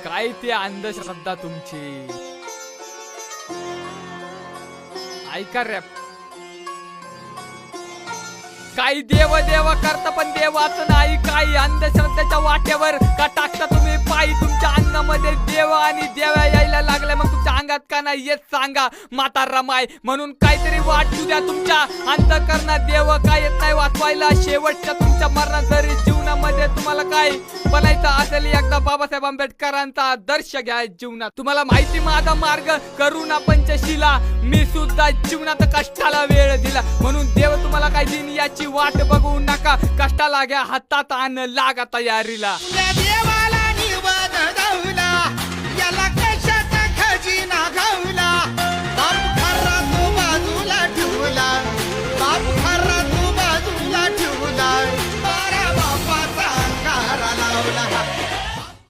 काय ते अंधश्रद्धा तुमची. ऐका रॅप. काही देव देव करता पण देवाचं नाही. काही अंधश्रद्धेच्या वाट्यावर का टाकता तुम्ही पायी. तुमच्या अंगामध्ये देव आणि देवा यायला लागलाय मग तुमच्या अंगात का नाही येत सांगा माता रमाय. म्हणून काहीतरी वाटू द्या तुमच्या अंतःकरणात. देव काय येत नाही वाचवायला. शेवटच्या तुमच्या मरणात जरी जीवनामध्ये तुम्हाला काय बनायचं असेल एकदा बाबासाहेब आंबेडकरांचा आदर्श घ्या जीवनात. तुम्हाला माहिती माझा मार्ग करुणा पंचशिला. मी सुद्धा जीवनात कष्टाला वेळ दिला. म्हणून देव तुम्हाला काय दिन याची वाट बघू नका. कष्टाला घ्या हातात आण लागा तयारीला. देवा